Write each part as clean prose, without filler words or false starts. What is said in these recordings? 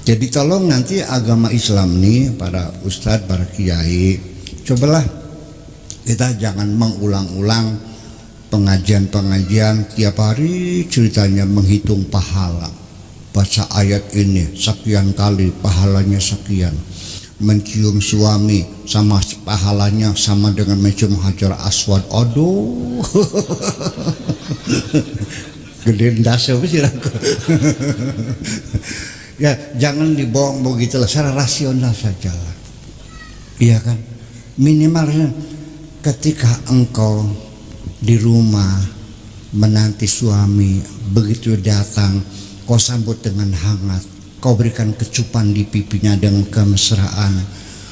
Jadi tolong nanti agama Islam nih, para ustadz, para kiai, cobalah kita jangan mengulang-ulang pengajian-pengajian tiap hari ceritanya menghitung pahala. Baca ayat ini sekian kali pahalanya sekian. Mencium suami sama pahalanya sama dengan mencium Hajar Aswad. Aduh. Gedein dasar sih aku. Ya jangan dibohong begitulah, secara rasional saja lah. Iya kan? Minimalnya ketika engkau di rumah menanti suami, begitu datang kau sambut dengan hangat, kau berikan kecupan di pipinya dengan kemesraan.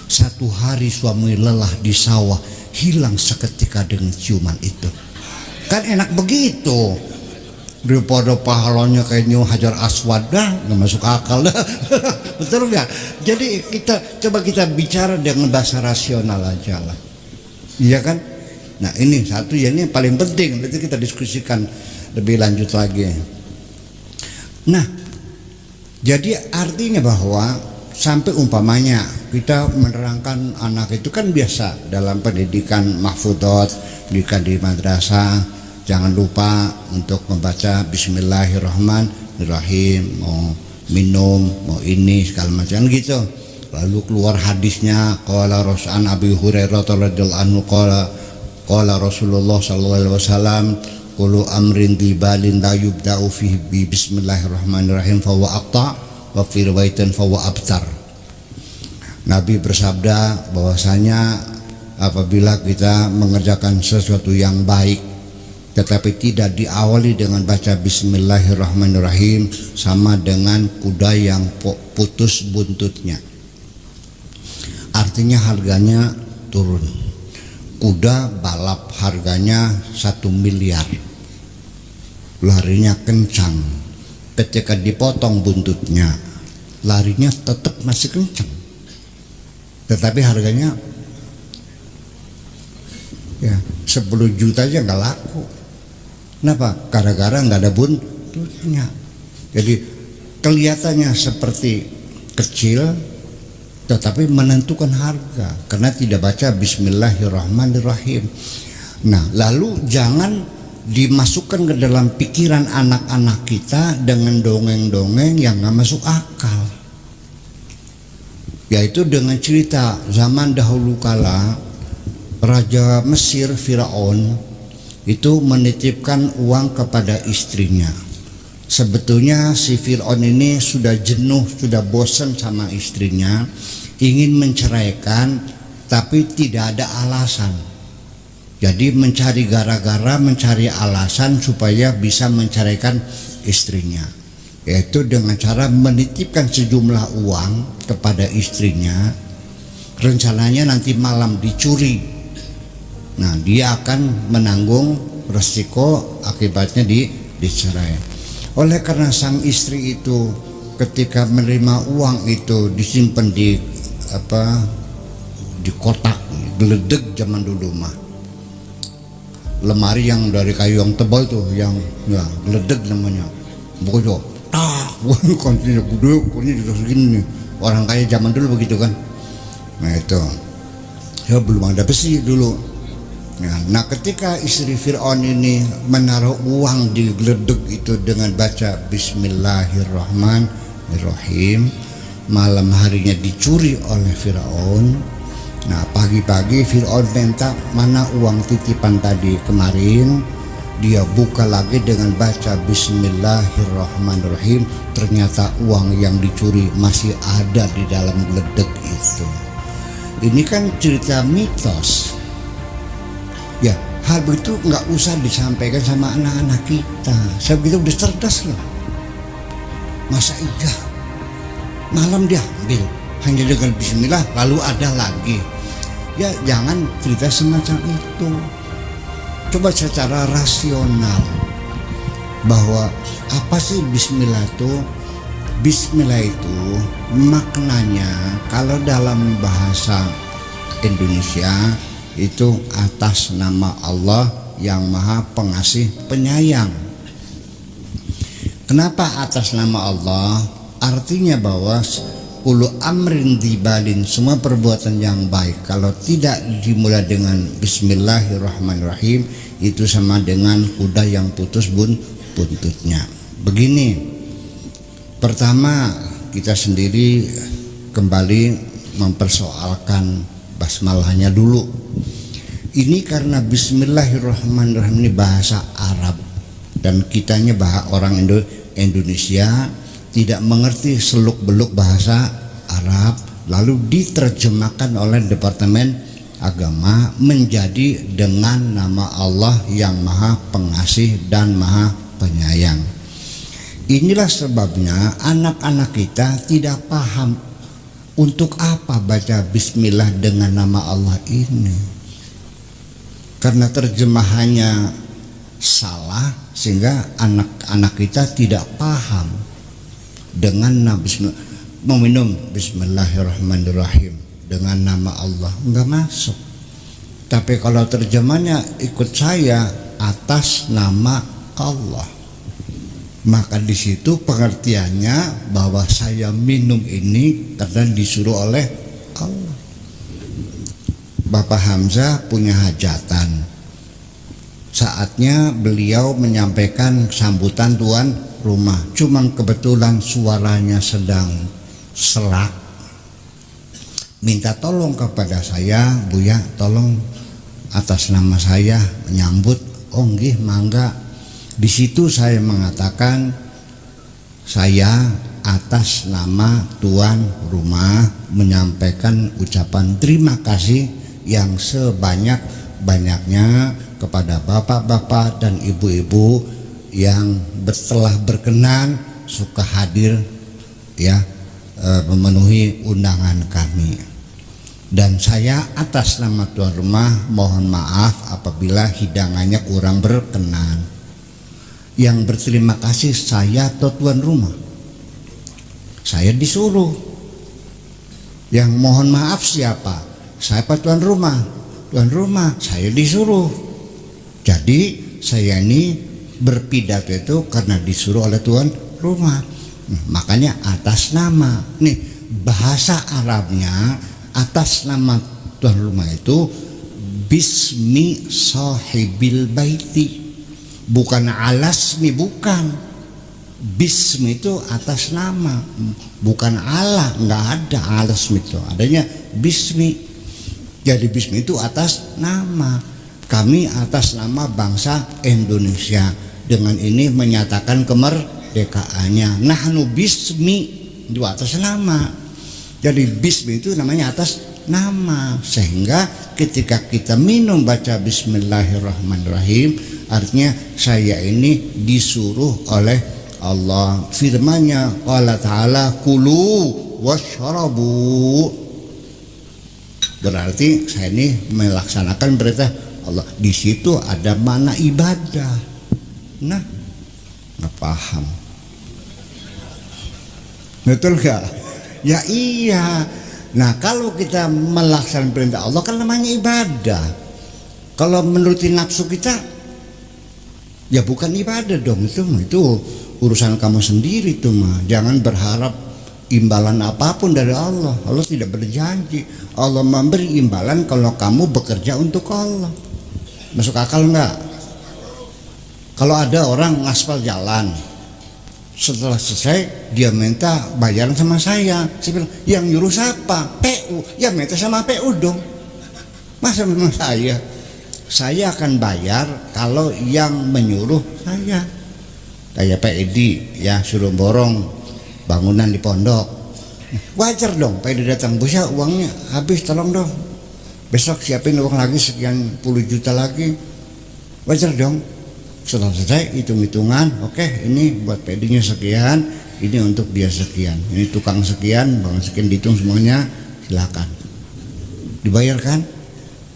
Satu hari suami lelah di sawah, hilang seketika dengan ciuman itu. Kan enak begitu. Daripada pahalanya kayak nyu Hajar Aswad, dah nggak masuk akal dah. Betul nggak? Jadi coba kita bicara dengan bahasa rasional aja lah, iya kan? Nah ini satu ya, ini paling penting. Nanti kita diskusikan lebih lanjut lagi. Nah jadi artinya bahwa sampai umpamanya kita menerangkan anak itu kan biasa dalam pendidikan mahfudot, pendidikan di madrasah. Jangan lupa untuk membaca Bismillahirrahmanirrahim, mau minum, mau ini segala macam gitu. Lalu keluar hadisnya, qala Rasulun Abi Hurairah radhiyallahu anhu qala Rasulullah sallallahu alaihi wasallam, kullu amrin dibalin la yubda'u fihi bi Bismillahirrahmanirrahim fa huwa aqta wa fi riwayatin fa huwa abtar. Nabi bersabda bahwasanya apabila kita mengerjakan sesuatu yang baik tetapi tidak diawali dengan baca Bismillahirrahmanirrahim, sama dengan kuda yang putus buntutnya. Artinya harganya turun. Kuda balap harganya 1 miliar, larinya kencang. Ketika dipotong buntutnya, larinya tetap masih kencang, tetapi harganya ya 10 juta aja nggak laku. Kenapa? Gara-gara nggak ada buntutnya. Jadi kelihatannya seperti kecil, tetapi menentukan harga karena tidak baca Bismillahirrahmanirrahim. Nah, lalu jangan dimasukkan ke dalam pikiran anak-anak kita dengan dongeng-dongeng yang nggak masuk akal. Yaitu dengan cerita zaman dahulu kala Raja Mesir Firaun itu menitipkan uang kepada istrinya. Sebetulnya si Firaun ini sudah jenuh, sudah bosan sama istrinya, ingin menceraikan, tapi tidak ada alasan. Jadi mencari gara-gara, mencari alasan supaya bisa menceraikan istrinya, yaitu dengan cara menitipkan sejumlah uang kepada istrinya. Rencananya nanti malam dicuri. Nah, dia akan menanggung resiko akibatnya dicerai. Oleh karena sang istri itu ketika menerima uang itu disimpan di kotak, geledeg zaman dulu mah. Lemari yang dari kayu yang tebal tuh, yang ya geledeg namanya. Pokoknya kuncinya gede, kuncinya juga segini nih. Orang kaya zaman dulu begitu kan. Nah itu ya belum ada besi dulu. Nah ketika istri Fir'aun ini menaruh uang di geledeg itu dengan baca Bismillahirrahmanirrahim, malam harinya dicuri oleh Fir'aun. Nah pagi-pagi Fir'aun minta mana uang titipan tadi kemarin. Dia buka lagi dengan baca Bismillahirrahmanirrahim, ternyata uang yang dicuri masih ada di dalam geledeg itu. Ini kan cerita mitos. Ya, hal begitu nggak usah disampaikan sama anak-anak kita. Saya begitu udah cerdas loh. Masa iya malam dia ambil hanya dengan Bismillah lalu ada lagi. Ya jangan cerita semacam itu. Coba secara rasional bahwa apa sih Bismillah itu? Bismillah itu maknanya kalau dalam bahasa Indonesia itu atas nama Allah yang Maha Pengasih Penyayang. Kenapa atas nama Allah? Artinya bahwa ulu amrin dibalin, semua perbuatan yang baik kalau tidak dimulai dengan bismillahirrahmanirrahim itu sama dengan kuda yang putus buntutnya. Begini, pertama kita sendiri kembali mempersoalkan basmalahnya dulu. Ini karena bismillahirrahmanirrahim ini bahasa Arab dan kitanya orang Indonesia tidak mengerti seluk-beluk bahasa Arab, lalu diterjemahkan oleh Departemen Agama menjadi dengan nama Allah yang Maha Pengasih dan Maha Penyayang. Inilah sebabnya anak-anak kita tidak paham untuk apa baca bismillah dengan nama Allah ini, karena terjemahannya salah sehingga anak-anak kita tidak paham dengan meminum bismillahirrahmanirrahim dengan nama Allah, enggak masuk. Tapi kalau terjemahnya ikut saya atas nama Allah, maka di situ pengertiannya bahwa saya minum ini karena disuruh oleh Allah. Bapak Hamzah punya hajatan, saatnya beliau menyampaikan sambutan tuan rumah, cuman kebetulan suaranya sedang serak, minta tolong kepada saya, Buya tolong atas nama saya menyambut. Oh nggih mangga. Di situ saya mengatakan saya atas nama tuan rumah menyampaikan ucapan terima kasih yang sebanyak-banyaknya kepada bapak-bapak dan ibu-ibu yang telah berkenan suka hadir ya, memenuhi undangan kami. Dan saya atas nama tuan rumah mohon maaf apabila hidangannya kurang berkenan. Yang berterima kasih saya atau tuan rumah, saya disuruh. Yang mohon maaf siapa? Saya apa tuan rumah? Tuan rumah, saya disuruh. Jadi saya ini berpidato itu karena disuruh oleh tuan rumah, makanya atas nama. Nih bahasa Arabnya atas nama tuan rumah itu bismi sahibil baiti, bukan alasmi, bukan. Bismi itu atas nama, bukan Allah, nggak ada alasmi itu, adanya bismi. Jadi bismi itu atas nama. Kami atas nama bangsa Indonesia dengan ini menyatakan kemerdekaannya. Nahnu bismi itu atas nama. Jadi bismi itu namanya atas nama, sehingga ketika kita minum baca bismillahirrahmanirrahim artinya saya ini disuruh oleh Allah. Firman-Nya qala ta'ala kulu washrabu, berarti saya ini melaksanakan perintah Allah. Di situ ada makna ibadah. Nah, nggak paham, betul gak? Ya iya. Nah kalau kita melaksanakan perintah Allah kan namanya ibadah. Kalau menuruti nafsu kita ya bukan ibadah dong. Itu urusan kamu sendiri tuh mah. Jangan berharap imbalan apapun dari Allah. Allah tidak berjanji. Allah memberi imbalan kalau kamu bekerja untuk Allah. Masuk akal enggak? Kalau ada orang ngaspal jalan, setelah selesai dia minta bayaran sama saya bilang, yang nyuruh siapa? PU. Ya minta sama PU dong. Masa memang saya akan bayar kalau yang menyuruh saya. Kayak Pak Edi ya, suruh borong bangunan di pondok, wajar dong Pak Edi datang, bisa uangnya habis, tolong dong besok siapin uang lagi sekian puluh juta lagi, wajar dong. Setelah selesai hitung-hitungan, oke ini buat Pak Edi-nya sekian, ini untuk dia sekian, ini tukang sekian, bangun sekian, dihitung semuanya, silakan dibayarkan.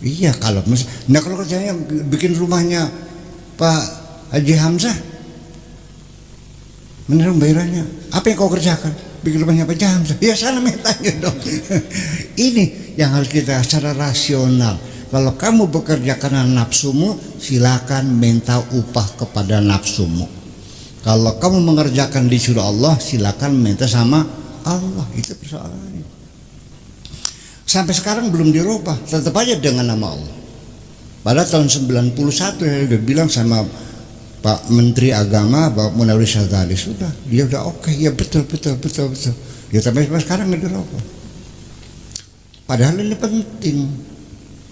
Iya kalau nah kalau kerjanya bikin rumahnya Pak Haji Hamzah, menerima bayarannya, apa yang kau kerjakan? Bikin rumahnya Pak Haji Hamzah, ya sana mintanya dong. Ini yang harus kita secara rasional. Kalau kamu bekerja karena nafsumu, silakan minta upah kepada nafsumu. Kalau kamu mengerjakan disuruh Allah, silakan minta sama Allah. Itu persoalannya. Sampai sekarang belum dirubah, tetap aja dengan nama Allah. Pada tahun 91 saya udah bilang sama Pak Menteri Agama, Pak Munawir Syadzali, sudah, dia udah oke, ya betul. Ya sampai sekarang nggak dirubah. Padahal ini penting.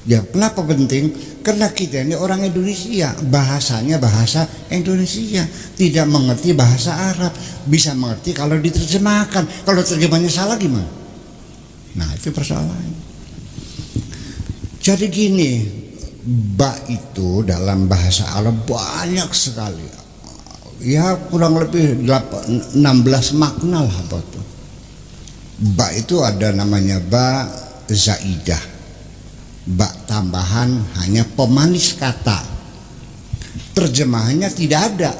Ya kenapa penting? Karena kita ini orang Indonesia, bahasanya bahasa Indonesia, tidak mengerti bahasa Arab. Bisa mengerti kalau diterjemahkan. Kalau terjemahnya salah gimana? Nah itu persoalannya. Jadi gini, ba itu dalam bahasa Arab banyak sekali. Ya kurang lebih 16 makna lah apa tuh. Ba itu ada namanya ba zaidah. Bak tambahan, hanya pemanis kata. Terjemahannya tidak ada.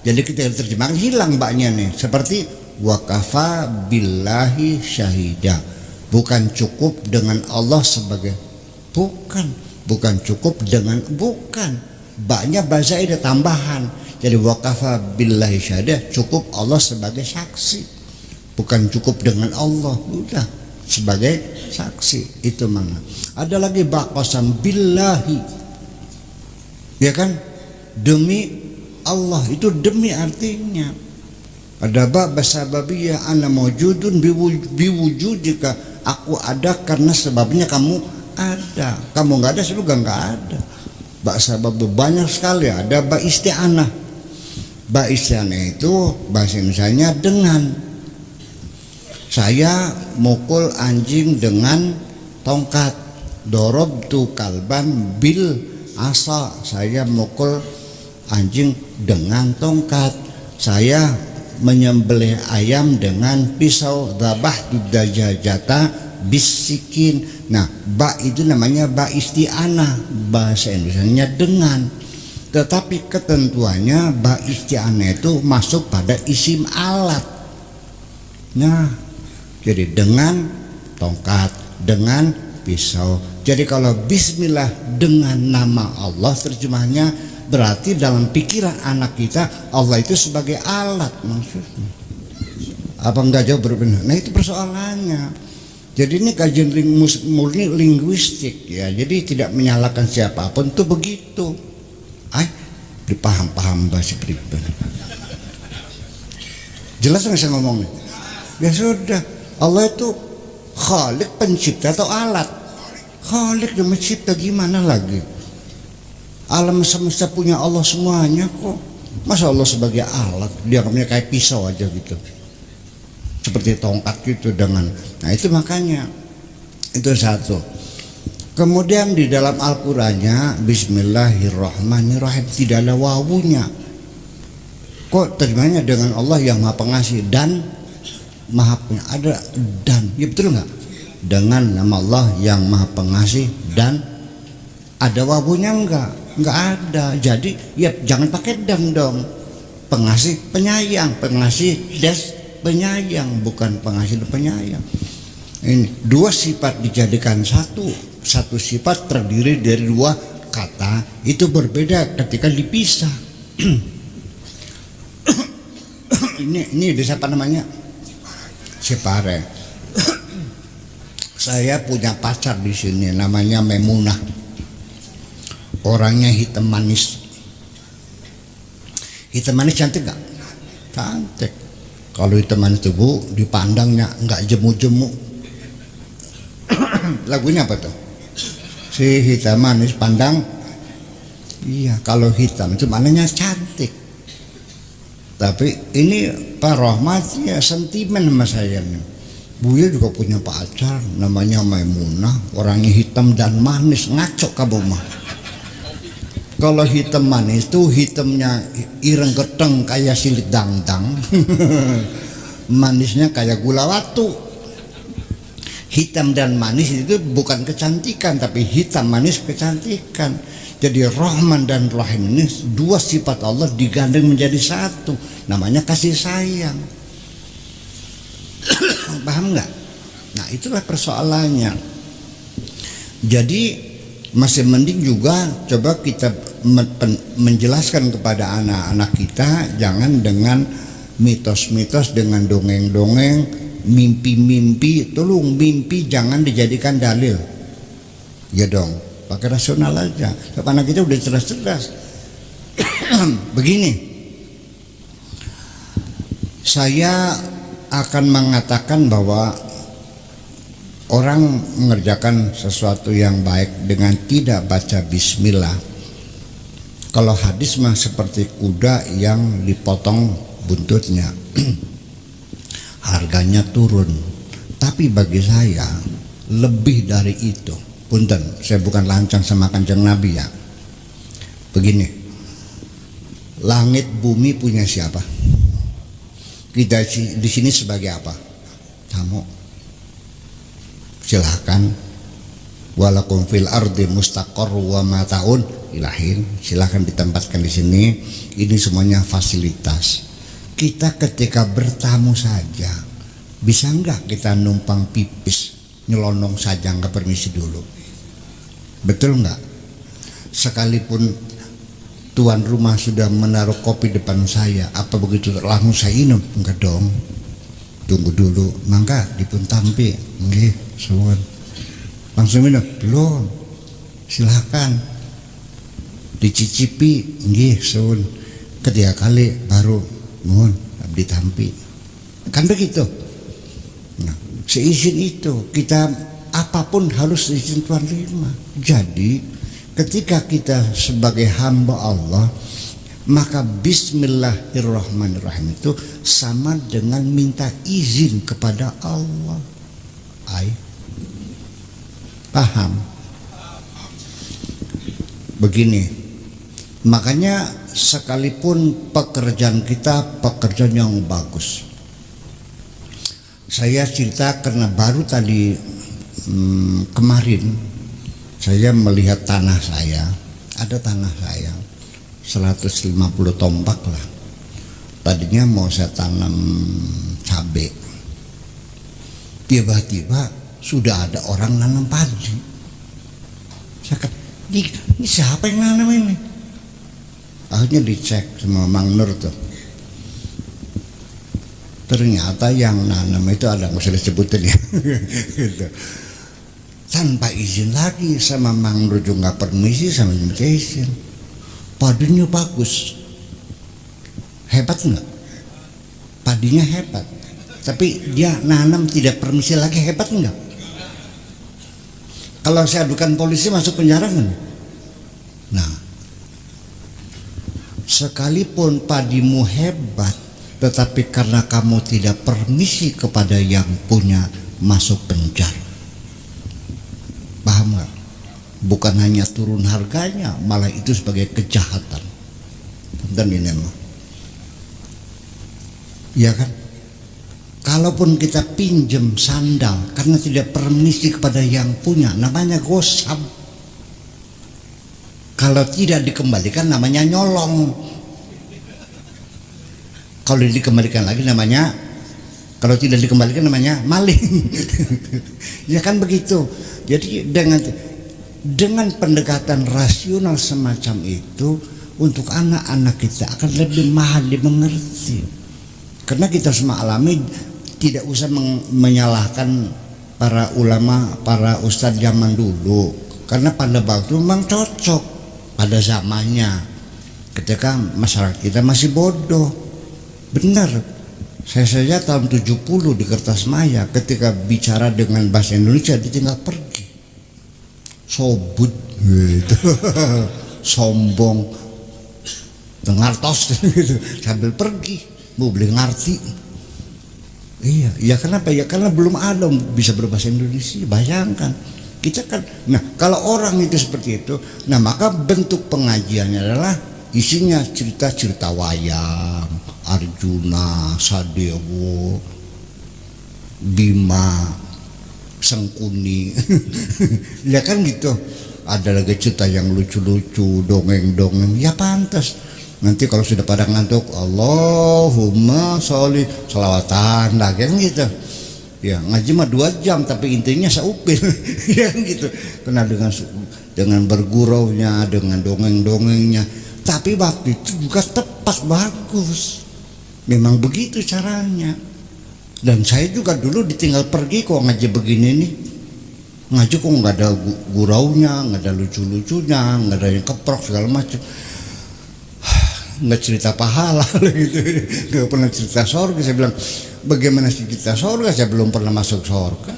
Jadi kita terjemahkan hilang baknya nih. Seperti wakafa billahi syahida. Bukan cukup dengan Allah sebagai, bukan cukup dengan, baknya bahasa ada tambahan. Jadi wakafa billahi syahida, cukup Allah sebagai saksi. Bukan cukup dengan Allah, udah sebagai saksi. Itu mana? Ada lagi baqasam billahi, ya kan, demi Allah. Itu demi artinya. Ada basababiyah ana mawjudun biwujudika, aku ada karena sebabnya kamu ada. Kamu nggak ada, juga nggak ada. Basabab banyak sekali. Ada ba isti'anah. Ba isti'anah itu bahasa Indonesianya dengan. Saya mukul anjing dengan tongkat. Dorobtu kalban bil asa. Saya mukul anjing dengan tongkat. Saya menyembelih ayam dengan pisau. Dzabahtu dajajata bisikin. Nah, ba itu namanya ba isti'anah, bahasa Indonesianya dengan. Tetapi ketentuannya ba isti'anah itu masuk pada isim alat. Nah, jadi dengan tongkat, dengan pisau. Jadi kalau bismillah dengan nama Allah, terjemahnya berarti dalam pikiran anak kita Allah itu sebagai alat maksudnya. Apa enggak jauh berbeda? Nah itu persoalannya. Jadi ini kajian murni linguistik ya. Jadi tidak menyalahkan siapapun, itu begitu. Dipaham-paham bahasa pribadi. Jelas nggak saya ngomongnya? Ya sudah. Allah itu khalik, pencipta atau alat? Khalik dan mencipta, gimana lagi? Alam semesta punya Allah semuanya kok. Masa Allah sebagai alat? Dia punya kayak pisau aja gitu, seperti tongkat gitu dengan. Nah itu makanya, itu satu. Kemudian di dalam Al-Qurannya Bismillahirrahmanirrahim tidak ada wawunya. Kok terjemahnya dengan Allah yang Maha Pengasih dan Maha Pengasih? Ada dan, ya betul nggak? Dengan nama Allah yang Maha Pengasih dan ada wawunya enggak ada. Jadi ya jangan pakai dan dong. Pengasih penyayang, pengasih des penyayang, bukan pengasih dan penyayang. Ini dua sifat dijadikan satu sifat terdiri dari dua kata, itu berbeda ketika dipisah. ini siapa namanya? Separe. Saya punya pacar di sini namanya Memunah. Orangnya hitam manis. Hitam manis cantik gak? Cantik. Kalau hitam manis itu Bu, dipandangnya nggak jemu-jemu. Lagunya apa tuh? Si hitam manis pandang. Iya, kalau hitam itu maknanya cantik. Tapi ini Pak Rohmat ya sentimen sama saya nih. Buya juga punya pacar namanya Maimunah, orangnya hitam dan manis. Ngaco kamu mah. Kalau hitam manis itu hitamnya ireng keteng kayak silit dangdang. Manisnya kayak gula batu. Hitam dan manis itu bukan kecantikan, tapi hitam manis kecantikan. Jadi Rahman dan Rahim ini dua sifat Allah digandeng menjadi satu, namanya kasih sayang. Paham nggak? Nah itulah persoalannya. Jadi Masih mending juga coba kita menjelaskan kepada anak-anak kita, jangan dengan mitos-mitos, dengan dongeng-dongeng, mimpi-mimpi. Tolong, mimpi jangan dijadikan dalil. Ya dong, pakai rasional aja. Karena kita udah cerdas-cerdas. Begini, saya akan mengatakan bahwa orang mengerjakan sesuatu yang baik dengan tidak baca bismillah, kalau hadis mah seperti kuda yang dipotong buntutnya, harganya turun. Tapi bagi saya lebih dari itu. Punten, saya bukan lancang sama Kanjeng Nabi ya. Begini, langit bumi punya siapa? Kita di sini sebagai apa? Tamu. Silahkan, walakum fil ardi mustaqor wa mataun ilahin, silahkan ditempatkan di sini. Ini semuanya fasilitas. Kita ketika bertamu saja, bisa nggak kita numpang pipis, nyelonong saja, nggak permisi dulu? Betul nggak? Sekalipun tuan rumah sudah menaruh kopi depan saya, apa begitu langsung saya minum? Enggak dong, tunggu dulu, mangga dipun tampi, nggih, suwun. Langsung minum? Belum. Silakan dicicipi, nggih, suwun. Ketiga kali baru mohon ditampi. Kan begitu. Nah, seizin itu kita apapun harus izin tuan rumah. Jadi ketika kita sebagai hamba Allah, maka bismillahirrahmanirrahim itu sama dengan minta izin kepada Allah. Paham? Begini, makanya sekalipun pekerjaan kita pekerjaan yang bagus, saya cerita karena baru tadi kemarin saya melihat tanah saya, ada tanah saya 150 tombak lah. Tadinya mau saya tanam cabai, tiba-tiba sudah ada orang nanam padi. Saya kata, ini siapa yang nanam ini? Akhirnya dicek sama Mang Nur tuh. Ternyata yang nanam itu ada, nggak usah disebutin ya. Gitu. Tanpa izin lagi, sama Mang Nur juga nggak permisi, sama invitation. Padinya bagus, hebat nggak? Padinya hebat, tapi dia nanam tidak permisi lagi, hebat nggak? Kalau saya adukan polisi masuk penjara kan? Nah, sekalipun padimu hebat, tetapi karena kamu tidak permisi kepada yang punya, masuk penjara. Paham nggak? Bukan hanya turun harganya, malah itu sebagai kejahatan. Dan ini mah, ya kan? Kalaupun kita pinjem sandal karena tidak permisi kepada yang punya, namanya gosip. Kalau tidak dikembalikan namanya nyolong. Kalau dikembalikan lagi namanya, kalau tidak dikembalikan namanya maling. Ya kan begitu. Jadi dengan pendekatan rasional semacam itu, untuk anak-anak kita akan lebih mahal dimengerti. Karena kita semua alami, tidak usah menyalahkan para ulama, para ustadz zaman dulu, karena pada waktu memang cocok pada zamannya, ketika masyarakat kita masih bodoh. Benar, saya saja tahun 70 di Kertasmaya, ketika bicara dengan bahasa Indonesia ditinggal pergi, sobut gitu. Sombong, ngartos gitu, sambil pergi, mau beli ngerti. Iya, ya kenapa? Ya karena belum ada bisa berbahasa Indonesia. Bayangkan, kita kan, nah kalau orang itu seperti itu, nah maka bentuk pengajiannya adalah isinya cerita-cerita wayang, Arjuna, Sadewo, Bima, Sengkuni. Ya kan gitu. Ada lagi cerita yang lucu-lucu, dongeng-dongeng, ya pantas. Nanti kalau sudah pada ngantuk, Allahumma sholli, sholawatan lah kan gitu. Ya ngaji mah 2 jam tapi intinya seupil ya gitu. Kena dengan berguraunya, dengan dongeng-dongengnya. Tapi waktu itu juga tepat, bagus. Memang begitu caranya. Dan saya juga dulu ditinggal pergi kok ngaji begini nih. Ngaji kok nggak ada guraunya, nggak ada lucu-lucunya, nggak ada yang keprok segala macam. Nggak cerita pahala gitu, nggak pernah cerita sorga. Saya bilang bagaimana sih cerita sorga, saya belum pernah masuk sorga.